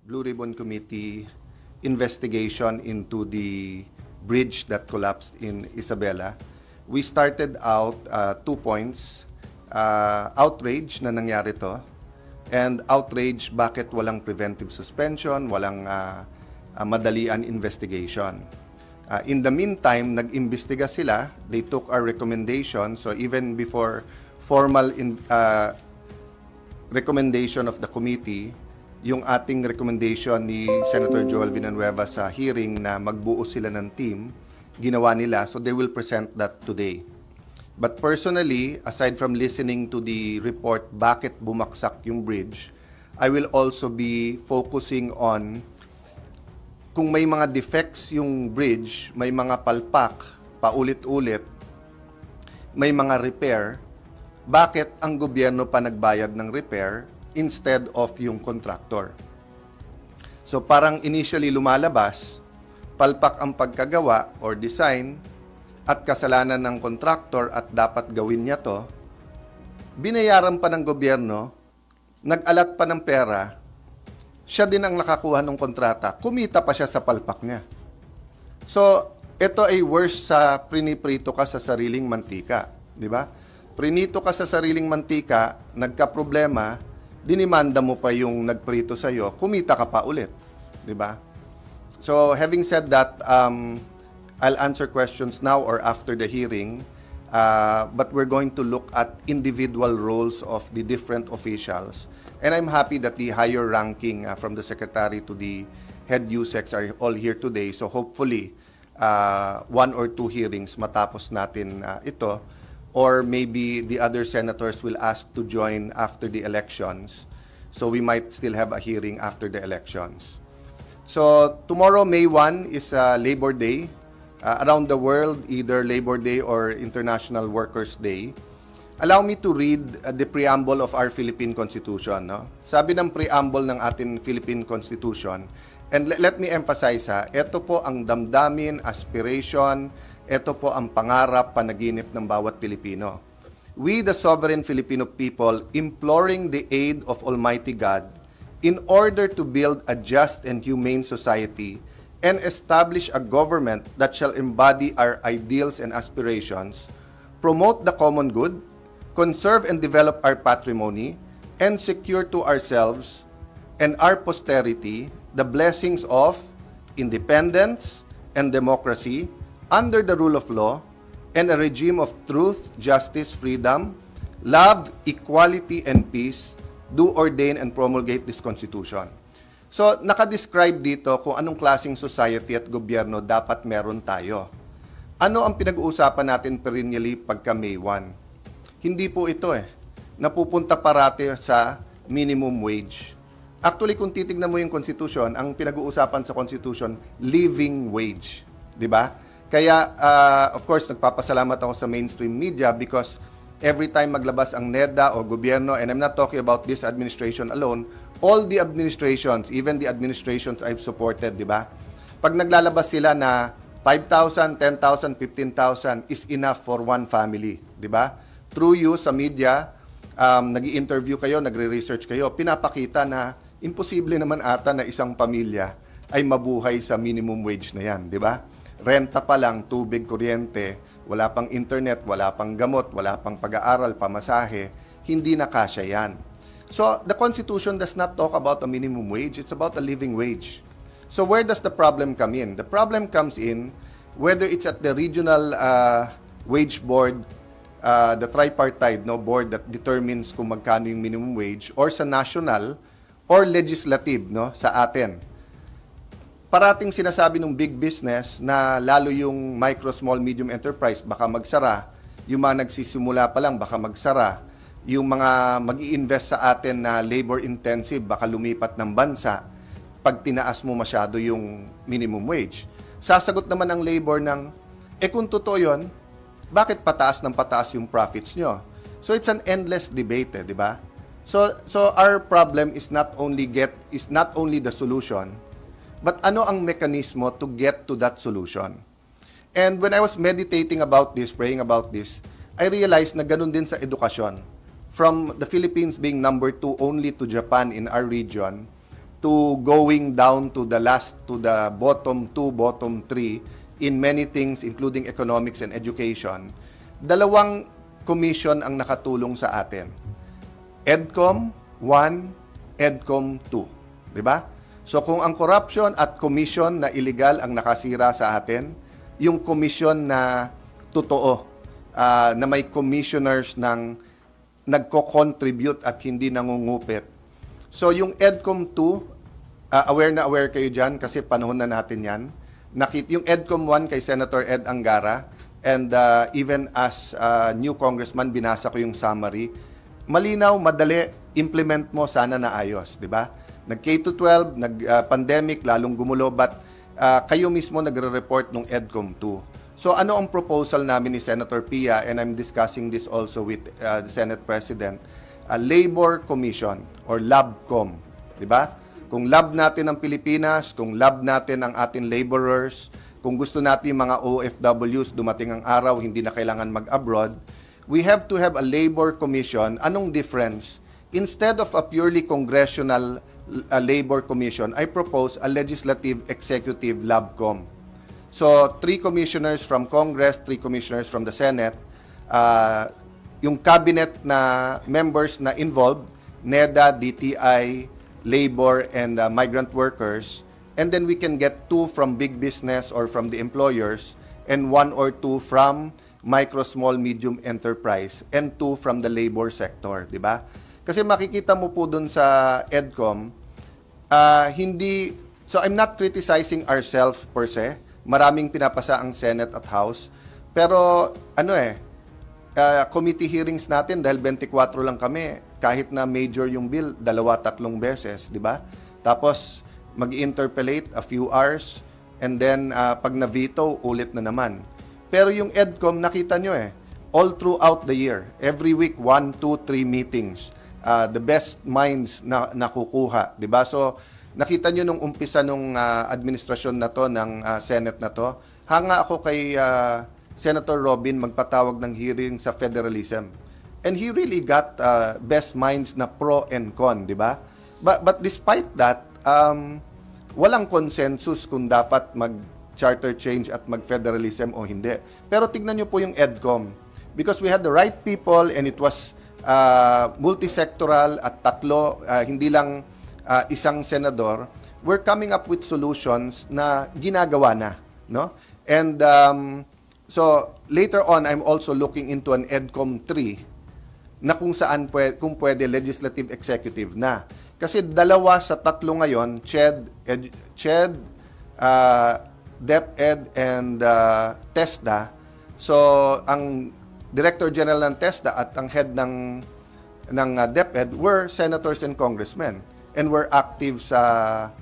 Blue Ribbon Committee investigation into the bridge that collapsed in Isabela, we started out 2 points. Outrage na nangyari to, and outrage bakit walang preventive suspension, walang madalian investigation. In the meantime, nag-imbestiga sila. They took our recommendation. So even before formal recommendation of the committee, yung ating recommendation ni Senator Joel Villanueva sa hearing na magbuo sila ng team, ginawa nila. So they will present that today. But personally, aside from listening to the report bakit bumaksak yung bridge, I will also be focusing on kung may mga defects yung bridge, may mga palpak, paulit-ulit, may mga repair, bakit ang gobyerno pa nagbayad ng repair instead of yung contractor? So parang initially lumalabas, palpak ang pagkagawa or design at kasalanan ng contractor at dapat gawin niya to, binayaran pa ng gobyerno, nag-alat pa ng pera, siya din ang nakakuha ng kontrata, kumita pa siya sa palpak niya. So, ito ay worse sa priniprito ka sa sariling mantika, di ba? Prinito ka sa sariling mantika, nagka-problema, dinimanda mo pa yung nagprito sa'yo, kumita ka pa ulit, di ba? So, having said that, I'll answer questions now or after the hearing, but we're going to look at individual roles of the different officials. And I'm happy that the higher ranking from the Secretary to the head USECs are all here today. So hopefully, 1 or 2 hearings matapos natin ito. Or maybe the other senators will ask to join after the elections. So we might still have a hearing after the elections. So tomorrow, May 1, is Labor Day. Around the world, either Labor Day or International Workers' Day. Allow me to read the preamble of our Philippine Constitution. No? Sabi ng preamble ng ating Philippine Constitution, and let me emphasize ito po ang damdamin, aspiration, ito po ang pangarap, panaginip ng bawat Pilipino. We, the sovereign Filipino people, imploring the aid of Almighty God, in order to build a just and humane society, and establish a government that shall embody our ideals and aspirations, promote the common good, conserve and develop our patrimony, and secure to ourselves and our posterity the blessings of independence and democracy under the rule of law and a regime of truth, justice, freedom, love, equality, and peace, do ordain and promulgate this Constitution. So, nakadescribe dito kung anong klaseng society at gobyerno dapat meron tayo. Ano ang pinag-uusapan natin perennially pagka May 1? Hindi po ito napupunta parati sa minimum wage. Actually, kung titignan mo yung Constitution, ang pinag-uusapan sa Constitution, living wage. Di ba? Kaya, of course, nagpapasalamat ako sa mainstream media because every time maglabas ang NEDA o gobyerno, and I'm not talking about this administration alone, all the administrations, even the administrations I've supported, di ba? Pag naglalabas sila na 5,000, 10,000, 15,000 is enough for one family, di ba? Through you sa media, nag-i-interview kayo, nagre-research kayo, pinapakita na imposible naman ata na isang pamilya ay mabuhay sa minimum wage na yan, di ba? Renta pa lang, tubig, kuryente, wala pang internet, wala pang gamot, wala pang pag-aaral, pamasahe, hindi na kasya yan. So, the Constitution does not talk about a minimum wage. It's about a living wage. So, where does the problem come in? The problem comes in whether it's at the regional wage board, the tripartite board that determines kung magkano yung minimum wage, or sa national or legislative sa atin. Parating sinasabi ng big business na lalo yung micro, small, medium enterprise baka magsara, yung mga nagsisimula pa lang baka magsara, yung mga mag-i-invest sa atin na labor-intensive, baka lumipat ng bansa pag tinaas mo masyado yung minimum wage. Sasagot naman ang labor ng, kung totoo yun, bakit pataas ng pataas yung profits nyo? So it's an endless debate, di ba? So our problem is not only the solution, but ano ang mekanismo to get to that solution? And when I was meditating about this, praying about this, I realized na ganun din sa edukasyon. From the Philippines being number 2 only to Japan in our region, to going down to the bottom two, bottom three in many things, including economics and education, dalawang commission ang nakatulong sa atin. EDCOM 1, EDCOM 2. Di ba? So kung ang corruption at commission na illegal ang nakasira sa atin, yung commission na totoo, na may commissioners ng nagko-contribute at hindi nangungupit. So yung EDCOM 2, aware na aware kayo dyan kasi panahon na natin yan. Yung EDCOM 1 kay Senator Ed Angara, and even as new congressman, binasa ko yung summary. Malinaw, madali, implement mo, sana naayos, di ba? Nag-K-12, nag-pandemic, lalong gumulo, but kayo mismo nagre-report ng EDCOM 2. So ano ang proposal namin ni Senator Pia, and I'm discussing this also with the Senate President, a Labor Commission or LabCom, di ba? Kung lab natin ang Pilipinas, kung lab natin ang ating laborers, kung gusto natin yung mga OFWs, dumating ang araw, hindi na kailangan mag-abroad, we have to have a labor commission. Anong difference? Instead of a purely congressional labor commission, I propose a legislative executive LabCom. So, 3 commissioners from Congress, 3 commissioners from the Senate, yung cabinet na members na involved, NEDA, DTI, labor, and migrant workers, and then we can get 2 from big business or from the employers, and 1 or 2 from micro, small, medium enterprise, and 2 from the labor sector, di ba? Kasi makikita mo po dun sa EDCOM, hindi, so I'm not criticizing ourselves per se, maraming pinapasa ang Senate at House, pero committee hearings natin, dahil 24 lang kami, kahit na major yung bill, 2-3 beses, di ba? Tapos, mag-interpellate a few hours, and then, pag na-veto, ulit na naman. Pero yung EDCOM, nakita nyo all throughout the year, every week, 1, 2, 3 meetings, the best minds na nakukuha, di ba? So, nakita nyo nung umpisa nung administrasyon na to, ng Senate na to, hanga ako kay Senator Robin magpatawag ng hearing sa federalism. And he really got best minds na pro and con, di ba? But despite that, walang consensus kung dapat mag-charter change at mag-federalism o hindi. Pero tignan nyo po yung EDCOM. Because we had the right people and it was multisectoral at 3, hindi lang isang senador, we're coming up with solutions na ginagawa na. No? And so, later on, I'm also looking into an EDCOM 3 na kung saan kung pwede legislative executive na. Kasi 2 sa 3 ngayon, CHED, DepEd, and TESDA. So, ang Director General ng TESDA at ang head ng DepEd were senators and congressmen and were active sa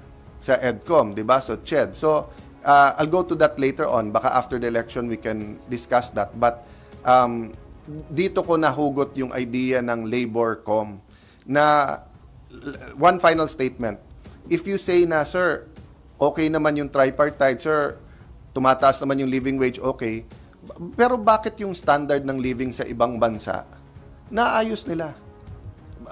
EDCOM, di ba? So, CHED. So, I'll go to that later on. Baka after the election, we can discuss that. But, dito ko nahugot yung idea ng LaborCom na one final statement. If you say na, sir, okay naman yung tripartite, sir, tumataas naman yung living wage, okay. Pero bakit yung standard ng living sa ibang bansa, naayos nila?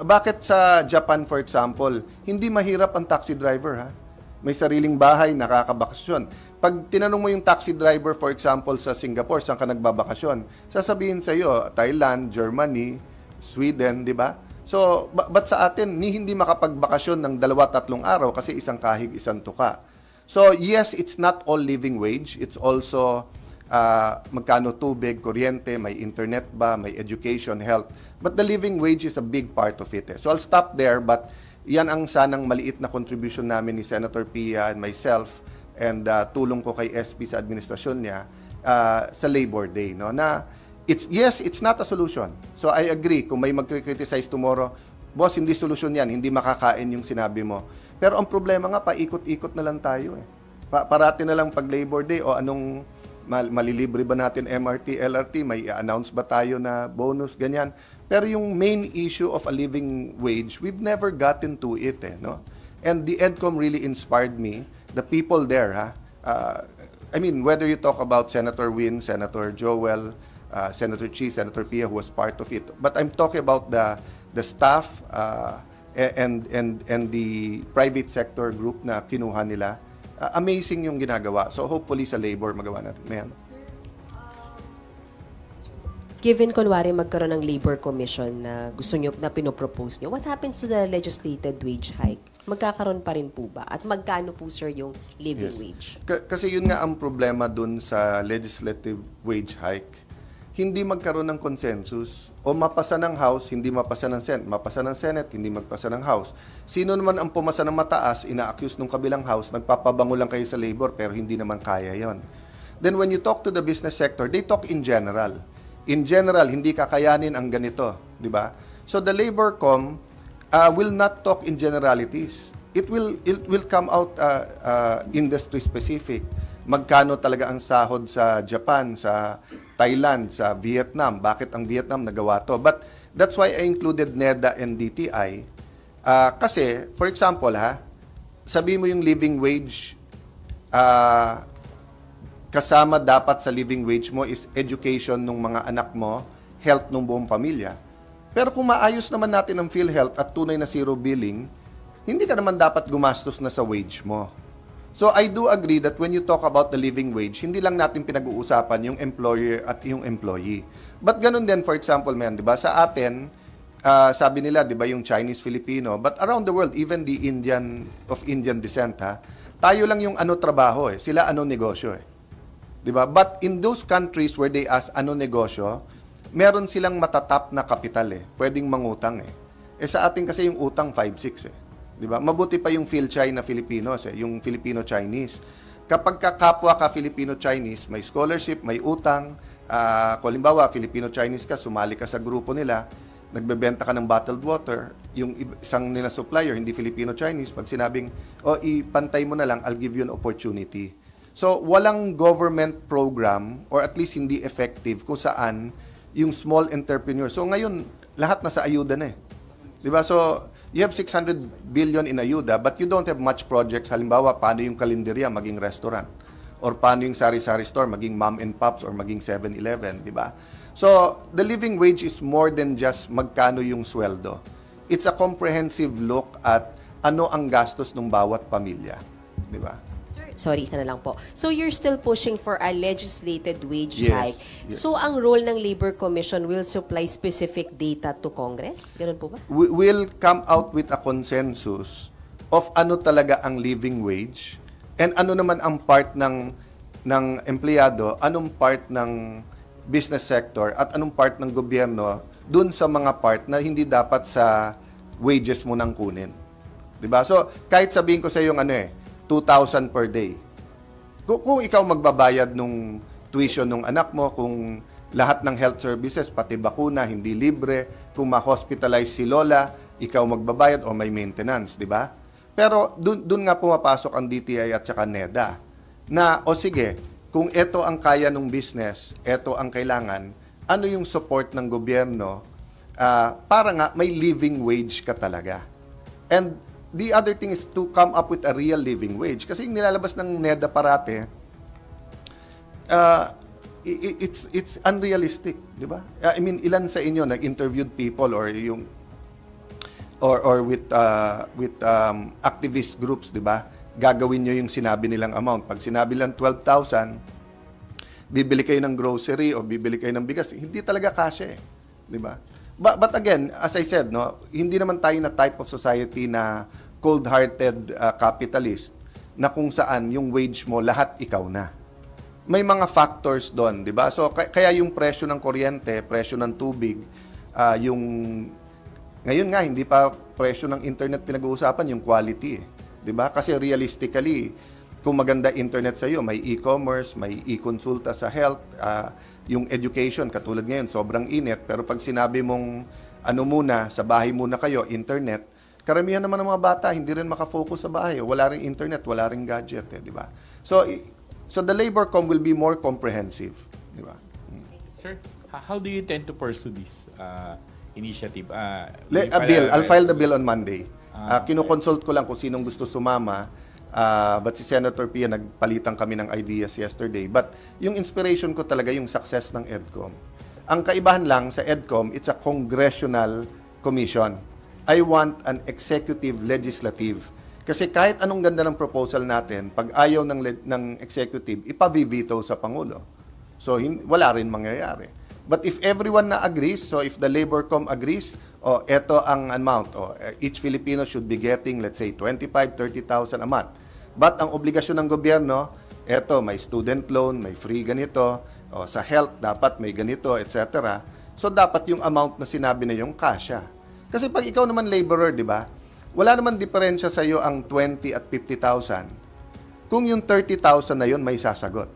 Bakit sa Japan, for example, hindi mahirap ang taxi driver, ha? May sariling bahay, nakakabakasyon. Pag tinanong mo yung taxi driver, for example, sa Singapore, saan ka nagbabakasyon, sasabihin sa iyo, Thailand, Germany, Sweden, di ba? So, but sa atin, hindi makapagbakasyon ng 2-3 araw kasi isang kahig, isang tuka. So, yes, it's not all living wage. It's also magkano tubig, kuryente, may internet ba, may education, health. But the living wage is a big part of it. So, I'll stop there, but yan ang sanang maliit na contribution namin ni Senator Pia and myself and tulong ko kay SP sa administrasyon niya sa Labor Day, no? Na it's not a solution. So I agree, kung may mag-criticize tomorrow, boss, hindi solusyon yan, hindi makakain yung sinabi mo. Pero ang problema nga, paikot-ikot na lang tayo parati na lang pag Labor Day o anong malilibre ba natin MRT, LRT, may announce ba tayo na bonus, ganyan. Pero yung main issue of a living wage, we've never gotten to it, no? And the EDCOM really inspired me. The people there, I mean, whether you talk about Senator Win, Senator Joel, Senator Chi, Senator Pia, who was part of it. But I'm talking about the staff, and the private sector group na kinuha nila. Amazing yung ginagawa. So hopefully sa labor magawa natin. Mayan. Given kunwari magkaroon ng labor commission na gusto nyo, na pinopropose nyo, what happens to the legislated wage hike? Magkakaroon pa rin po ba? At magkano po, sir, yung living wage? Kasi yun nga ang problema dun sa legislative wage hike. Hindi magkaroon ng consensus. O mapasa ng House, hindi mapasa ng Senate. Mapasa ng Senate, hindi magpasa ng House. Sino naman ang pumasa ng mataas, ina-accuse ng kabilang House, nagpapabango lang kayo sa labor, pero hindi naman kaya yon. Then when you talk to the business sector, they talk in general. In general, hindi kakayanin ang ganito, di ba? So the Labor Com will not talk in generalities. It will come out industry specific. Magkano talaga ang sahod sa Japan, sa Thailand, sa Vietnam? Bakit ang Vietnam nagawa to? But that's why I included NEDA and DTI. Kasi, for example, sabi mo yung living wage, kasama dapat sa living wage mo is education ng mga anak mo, health ng buong pamilya. Pero kung maayos naman natin ang PhilHealth at tunay na zero billing, hindi ka naman dapat gumastos na sa wage mo. So I do agree that when you talk about the living wage, hindi lang natin pinag-uusapan yung employer at yung employee. But ganun din, for example, di ba, sa atin, sabi nila, di ba, yung Chinese Filipino, but around the world, even the Indian descent, tayo lang yung trabaho, sila negosyo, Diba? But in those countries where they ask negosyo, meron silang matatap na kapital pwedeng mangutang sa atin kasi yung utang 5-6 Diba? Mabuti pa yung PhilChi na Filipinos yung Filipino-Chinese. Kapag kapwa ka Filipino-Chinese, may scholarship, may utang, kung halimbawa Filipino-Chinese ka, sumali ka sa grupo nila, nagbebenta ka ng bottled water, yung isang nila supplier, hindi Filipino-Chinese, pag sinabing, ipantay mo na lang, I'll give you an opportunity. So, walang government program or at least hindi effective kung saan yung small entrepreneur. So, ngayon, lahat nasa ayuda na Diba? So, you have 600 billion in ayuda but you don't have much projects. Halimbawa, paano yung kalenderya maging restaurant? Or paano yung sari-sari store maging mom and pops or maging 7-Eleven, diba? So, the living wage is more than just magkano yung sweldo. It's a comprehensive look at ano ang gastos ng bawat pamilya. Diba? Sorry, isa na lang po. So you're still pushing for a legislated wage Yes, hike. yes. So ang role ng Labor Commission will supply specific data to Congress? Ganun po ba? We'll come out with a consensus of ano talaga ang living wage and ano naman ang part ng empleyado, anong part ng business sector at anong part ng gobyerno dun sa mga part na hindi dapat sa wages mo nang kunin. 'Di ba? So kahit sabihin ko sa iyo 2,000 per day. Kung ikaw magbabayad nung tuition ng anak mo, kung lahat ng health services, pati bakuna, hindi libre, kung ma-hospitalize si lola, ikaw magbabayad o may maintenance, di ba? Pero dun nga pumapasok ang DTI at saka NEDA. Na, sige, kung ito ang kaya ng business, ito ang kailangan, ano yung support ng gobyerno para nga may living wage ka talaga. And the other thing is to come up with a real living wage. Kasi yung nilalabas ng NEDA parate, it's unrealistic, di ba? I mean, ilan sa inyo nag-interviewed people or with activist groups, di ba? Gagawin nyo yung sinabi nilang amount. Pag sinabi lang 12,000, bibili kayo ng grocery o bibili kayo ng bigas, hindi talaga kasya di ba? But again, as I said, hindi naman tayo na type of society na cold-hearted capitalist na kung saan yung wage mo lahat ikaw na. May mga factors doon, 'di ba? So kaya yung presyo ng kuryente, presyo ng tubig, yung ngayon nga hindi pa presyo ng internet pinag-uusapan, yung quality, 'di ba? Kasi realistically, kung maganda internet sa iyo, may e-commerce, may e-consulta sa health, yung education, katulad ngayon, sobrang init. Pero pag sinabi mong, muna, sa bahay muna kayo, internet, karamihan naman ng mga bata, hindi rin makafocus sa bahay. Wala ring internet, wala ring gadget, di ba? So the Labor Com will be more comprehensive, di ba? Sir, how do you intend to pursue this initiative? I'll file the bill on Monday. Kinoconsult ko lang kung sinong gusto sumama. But si Senator Pia, nagpalitan kami ng ideas yesterday. But yung inspiration ko talaga yung success ng EDCOM. Ang kaibahan lang sa EDCOM, it's a congressional commission. I want an executive legislative. Kasi kahit anong ganda ng proposal natin, pag ayaw ng executive, ipa-veto sa Pangulo. So, wala rin mangyayari. But if everyone na agrees, so if the Labor Com agrees, eto ang amount, each Filipino should be getting, let's say, 25,000, 30,000 a month. But ang obligasyon ng gobyerno, eto, may student loan, may free ganito, sa health, dapat may ganito, etc. So, dapat yung amount na sinabi na yung kasya. Kasi pag ikaw naman laborer, di ba, wala naman diferensya sa iyo ang 20 at 50,000. Kung yung 30,000 na yun, may sasagot.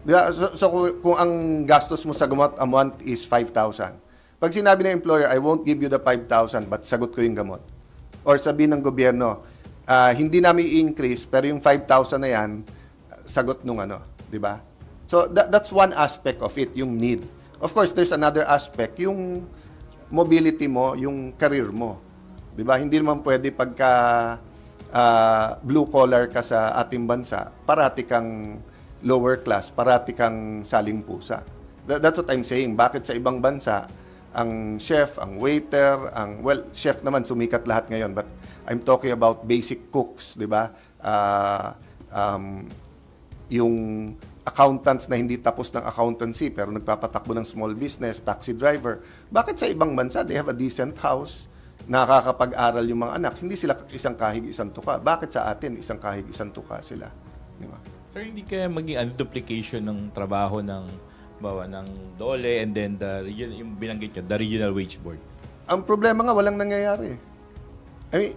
Di ba? So kung ang gastos mo sa gamot a month is 5,000. Pag sinabi ng employer, I won't give you the 5,000, but sagot ko yung gamot. Or sabi ng gobyerno, hindi namin i-increase, pero yung 5,000 na yan, sagot nung ano. Di ba? So that's one aspect of it, yung need. Of course, there's another aspect, yung mobility mo, yung career mo. 'Di ba? Hindi naman pwede pagka blue collar ka sa ating bansa, parati kang lower class, parati kang saling pusa. That's what I'm saying. Bakit sa ibang bansa ang chef, ang waiter, chef naman sumikat lahat ngayon, but I'm talking about basic cooks, 'di ba? Yung accountants na hindi tapos ng accountancy pero nagpapatakbo ng small business, taxi driver. Bakit sa ibang bansa, they have a decent house, nakakapag-aral yung mga anak, hindi sila isang kahig, isang tuka. Bakit sa atin, isang kahig, isang tuka sila? Di ba? Sir, hindi kaya maging duplication ng trabaho ng DOLE and then yung binanggit nyo, the regional wage boards? Ang problema nga, walang nangyayari. I mean,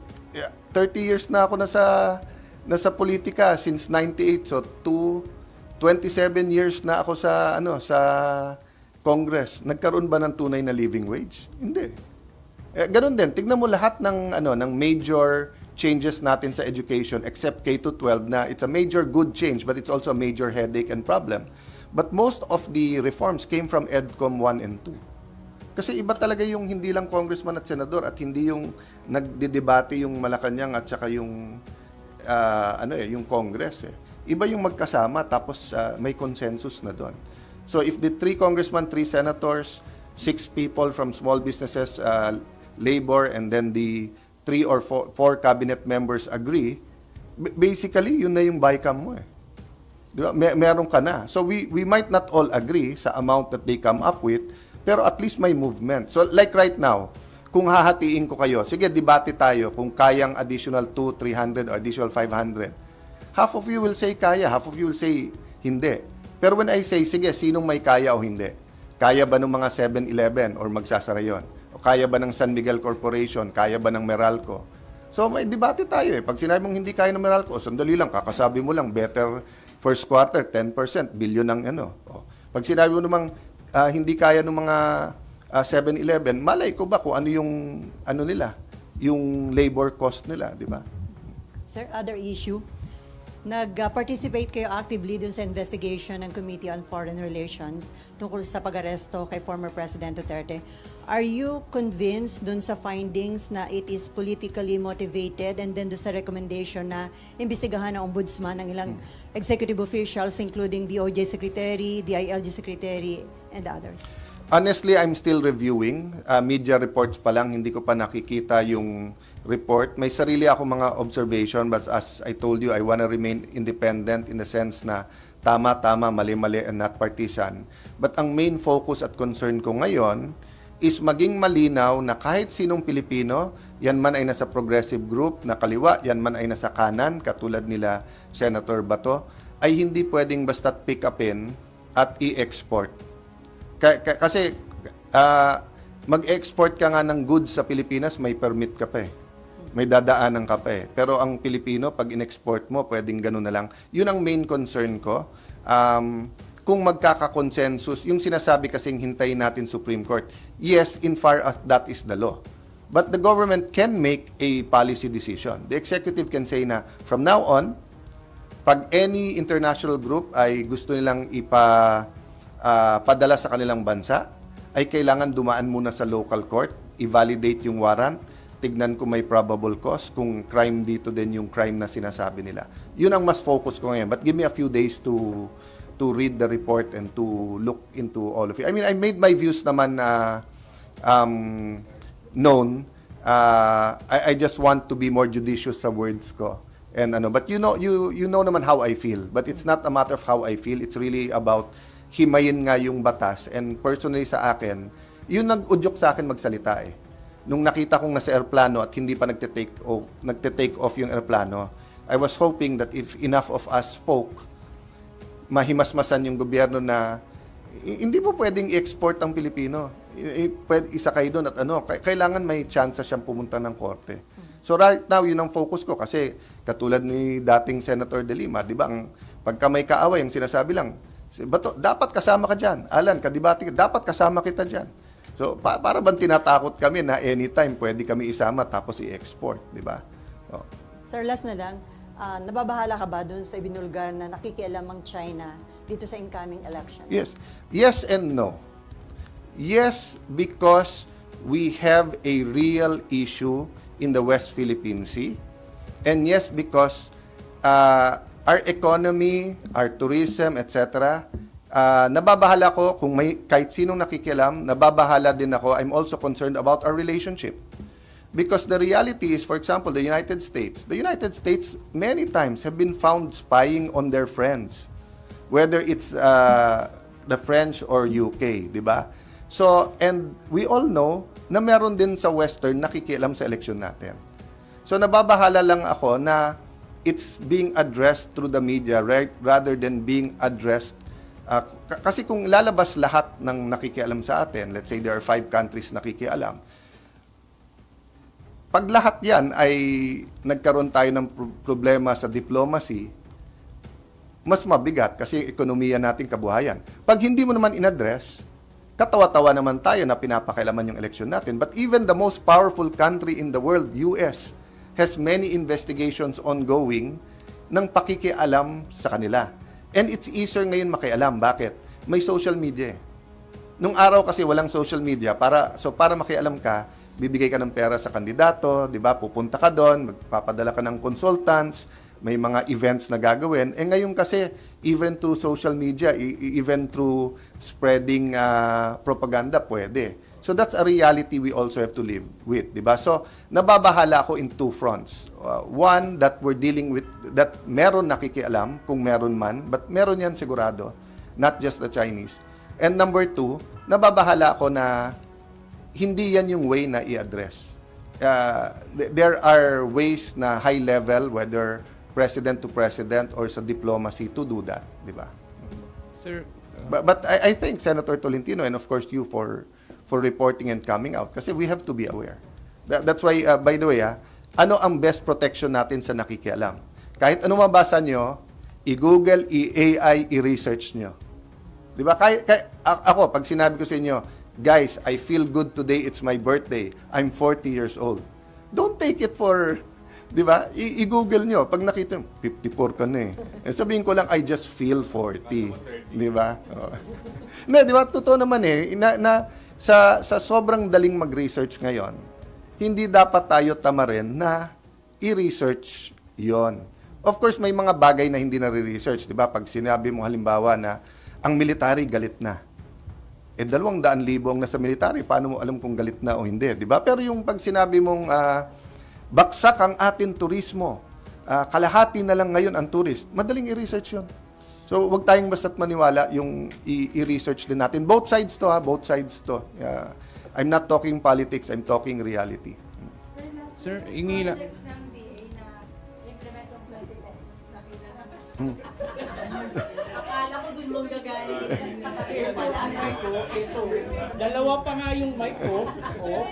30 years na ako nasa politika since 98, so 27 years na ako sa Congress. Nagkaroon ba ng tunay na living wage? Hindi. Ganun din. Tignan mo lahat ng major changes natin sa education except K-12 na it's a major good change but it's also a major headache and problem. But most of the reforms came from EDCOM 1 and 2. Kasi iba talaga yung hindi lang congressman at senador at hindi yung nagdidebate yung Malacanang at saka yung yung Congress Iba yung magkasama tapos may consensus na doon. So if the 3 congressmen, 3 senators, 6 people from small businesses, labor, and then the 3 or 4 cabinet members agree, basically yun na yung BICAM mo Di ba? Meron ka na. So we might not all agree sa amount that they come up with, pero at least may movement. So like right now, kung hahatiin ko kayo, sige, debate tayo kung kayang additional 200, 300 or additional 500. Half of you will say kaya, half of you will say hindi. Pero when I say, sige, sinong may kaya o hindi? Kaya ba ng mga 7-Eleven or magsasara yun? O kaya ba ng San Miguel Corporation? Kaya ba ng Meralco? So may debate tayo Pag sinabi mong hindi kaya ng Meralco, sandali lang, kakasabi mo lang, better first quarter, 10%, billion ng Pag sinabi mo namang hindi kaya ng mga 7-Eleven, malay ko ba kung ano yung nila, yung labor cost nila, di ba? Sir, other issue. Nag-participate kayo actively dun sa investigation ng Committee on Foreign Relations tungkol sa pag-aresto kay former President Duterte. Are you convinced dun sa findings na it is politically motivated and then dun sa recommendation na imbestigahan ng Ombudsman ng ilang executive officials including DOJ Secretary, DILG Secretary, and others? Honestly, I'm still reviewing. Media reports pa lang, hindi ko pa nakikita yung report. May sarili ako mga observation, but as I told you, I want to remain independent in the sense na tama-tama, mali-mali, and not partisan. But ang main focus at concern ko ngayon is maging malinaw na kahit sinong Pilipino, yan man ay nasa progressive group na kaliwa, yan man ay nasa kanan, katulad nila Senator Bato, ay hindi pwedeng basta pick upin at i-export. Kasi mag-export ka nga ng goods sa Pilipinas, may permit ka pa May dadaanan ka pa Pero ang Pilipino, pag in-export mo, pwedeng ganun na lang. Yun ang main concern ko. Kung magkaka-consensus, yung sinasabi kasing hintayin natin Supreme Court, yes, in far as that is the law. But the government can make a policy decision. The executive can say na, from now on, pag any international group ay gusto nilang padala sa kanilang bansa, ay kailangan dumaan muna sa local court, i-validate yung warrant, tignan kung may probable cause, kung crime dito din yung crime na sinasabi nila. Yun ang mas focus ko ngayon. But give me a few days to read the report and to look into all of it. I mean, I made my views naman known I just want to be more judicious sa words ko. And but you know naman how I feel. But it's not a matter of how I feel. It's really about himayin nga yung batas. And personally sa akin, yun nag-udyok sa akin magsalita eh. Nung nakita kong nasa airplano at hindi pa nagte-take off yung airplano, I was hoping that if enough of us spoke, mahimasmasan yung gobyerno na hindi po pwedeng i-export ang Pilipino. Isa kayo doon at kailangan may chance siyang pumunta ng korte. So right now, yun ang focus ko kasi katulad ni dating Senator De Lima, di ba, pagka may kaaway, ang sinasabi lang, Bato, dapat kasama ka dyan. Alan, kadibati ka, dapat kasama kita dyan. So, para bang tinatakot kami na anytime pwede kami isama tapos i-export, di ba? So, Sir, last na lang, nababahala ka ba dun sa ibinulgar na nakikialam ang China dito sa incoming election? yes. Yes and no. Yes, because we have a real issue in the West Philippine Sea. And yes, because our economy, our tourism, etc., nababahala ko kung may kahit sinong nakikialam, nababahala din ako. I'm also concerned about our relationship. Because the reality is, for example, the United States many times have been found spying on their friends, whether it's the French or UK, di ba? So, and we all know na meron din sa Western nakikialam sa eleksyon natin. So, nababahala lang ako na it's being addressed through the media rather than being addressed. Kasi kung lalabas lahat ng nakikialam sa atin, let's say there are 5 countries nakikialam, pag lahat yan ay nagkaroon tayo ng problema sa diplomacy, mas mabigat kasi ekonomiya nating kabuhayan. Pag hindi mo naman in-address, katawa-tawa naman tayo na pinapakailaman yung eleksyon natin. But even the most powerful country in the world, US, has many investigations ongoing ng pakikialam sa kanila. And it's easier ngayon makialam. Bakit? May social media. Nung araw kasi walang social media, para makialam ka, bibigay ka ng pera sa kandidato, di ba? Pupunta ka doon, magpapadala ka ng consultants, may mga events na gagawin. Eh ngayon kasi, even through social media, even through spreading propaganda, pwede. So that's a reality we also have to live with, di ba? So nababahala ako in 2 fronts. One, that we're dealing with, that meron nakikialam, kung meron man, but meron yan sigurado, not just the Chinese. And number 2, nababahala ako na hindi yan yung way na i-address. There are ways na high level, whether president to president or sa diplomacy to do that, di ba? Sir, But I thank Senator Tolentino and of course you for reporting and coming out kasi we have to be aware. That's why, by the way, ano ang best protection natin sa nakikialam? Kahit ano mabasa nyo, i-Google, i-AI, i-research nyo. Di ba? Ako, pag sinabi ko sa inyo, guys, I feel good today, it's my birthday, I'm 40 years old. Don't take it for, di ba? I-Google nyo. Pag nakita nyo, 54 ka na eh. Sabihin ko lang, I just feel 40. Di ba? Oh. Hindi, di ba? Totoo naman eh. Sa sobrang daling mag-research ngayon, hindi dapat tayo tamarin na i-research yon. Of course, may mga bagay na hindi na-research. Di ba? Pag sinabi mo halimbawa na ang military galit na. 200,000 ang nasa military, paano mo alam kung galit na o hindi, di ba? Pero yung pag sinabi mong baksak ang atin turismo, kalahati na lang ngayon ang tourist, madaling i-research yun. So, wag tayong basta't maniwala yung i-research din natin. Both sides to, both sides to. I'm not talking politics, I'm talking reality. sir, ingi lang. ng DA na implement ng 20 pesos na kailangan. Akala ko dun mong gagaling. Tapos patapin pala. Dalawa pa nga yung mic ko. Oh.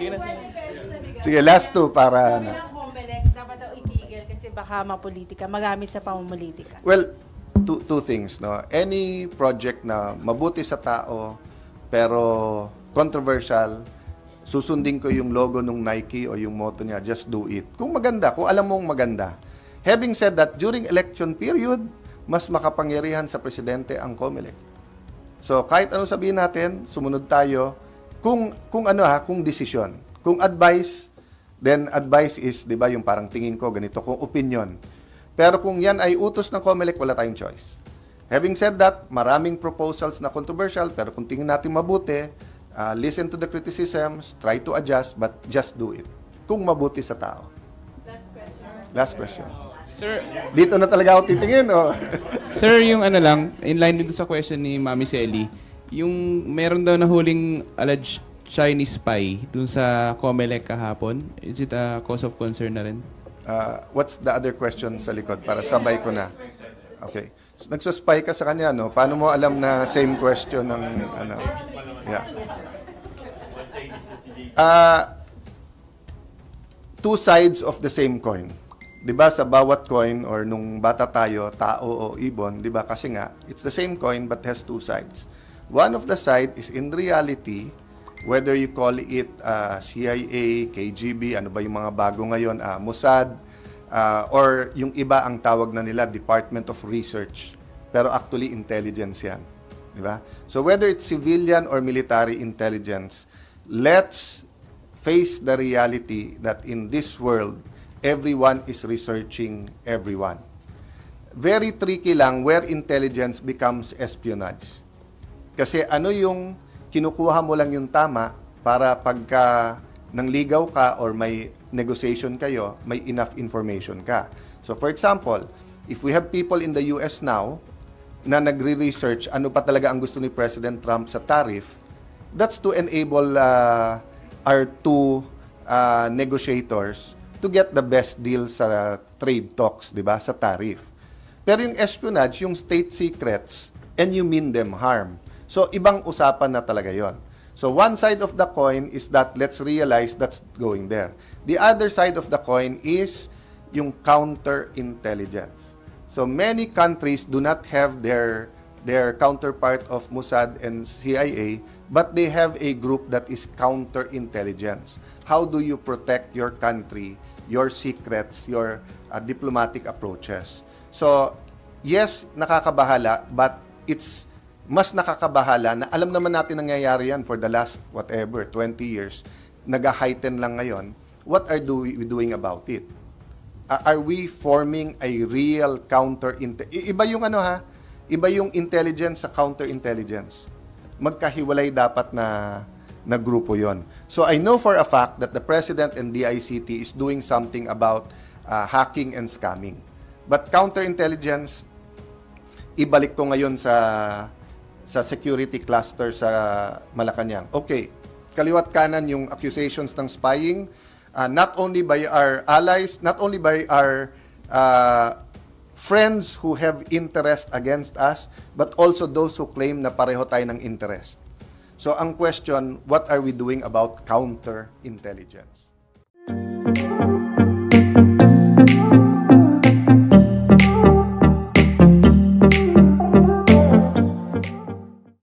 Sige, last 2 para Sabi ng Comelec, dapat daw itigil kasi baka mapolitika, magamit sa pamumulitika. well, two things, no. Any project na mabuti sa tao pero controversial, susundin ko yung logo ng Nike o yung motto niya, just do it. Kung maganda, kung alam mong maganda. Having said that, during election period, mas makapangyarihan sa presidente ang COMELEC. So, kahit ano sabihin natin, sumunod tayo kung desisyon. Kung advice, then advice is, 'di ba, yung parang tingin ko ganito, kung opinion. Pero kung yan ay utos ng COMELEC, wala tayong choice. Having said that, maraming proposals na controversial, pero kung tingin natin mabuti, listen to the criticisms, try to adjust, but just do it. kung mabuti sa tao. Last question. Sir, Dito na talaga ako titingin. Oh. sir, yung ano lang, in line dito sa question ni Mami Selly, yung meron daw na huling alleged Chinese spy dun sa COMELEC kahapon, is it a cause of concern na rin? What's the other question sa likod? Para sabay ko na. Okay. So, nagsuspy ka sa kanya, no? Paano mo alam na same question ng ano? Yeah. Two sides of the same coin. 'Di ba sa bawat coin or nung bata tayo, tao o ibon, 'di ba? Kasi nga it's the same coin but has two sides. One of the side is in reality, whether you call it CIA, KGB, ano ba yung mga bago ngayon, Mossad, or yung iba ang tawag na nila Department of Research. Pero actually intelligence 'yan, 'di ba? So whether it's civilian or military intelligence, let's face the reality that in this world, everyone is researching everyone. Very tricky lang where intelligence becomes espionage. Kasi ano yung kinukuha mo lang yung tama para pagka nangligaw ka or may negotiation kayo, may enough information ka. So for example, if we have people in the US now na nagre-research ano pa talaga ang gusto ni President Trump sa tariff, that's to enable our two negotiators to get the best deal sa trade talks, di ba, sa tariff. Pero yung espionage, yung state secrets, and you mean them harm. So, ibang usapan na talaga yon. So, one side of the coin is that let's realize that's going there. The other side of the coin is yung counterintelligence. So, many countries do not have their counterpart of Mossad and CIA, but they have a group that is counterintelligence. How do you protect your country, your secrets, your diplomatic approaches? So, yes, nakakabahala, but it's mas nakakabahala na alam naman natin nangyayari yan for the last, 20 years. Nag-heighten lang ngayon. What are we doing about it? Are we forming a real Iba yung iba yung intelligence sa counterintelligence. Magkahiwalay dapat na grupo yon. So I know for a fact that the President and DICT is doing something about hacking and scamming. But counterintelligence, ibalik ko ngayon sa security cluster sa Malacanang. Okay, kaliwat kanan yung accusations ng spying, not only by our allies, not only by our friends who have interest against us, but also those who claim na pareho tayo ng interest. So ang question, what are we doing about counterintelligence?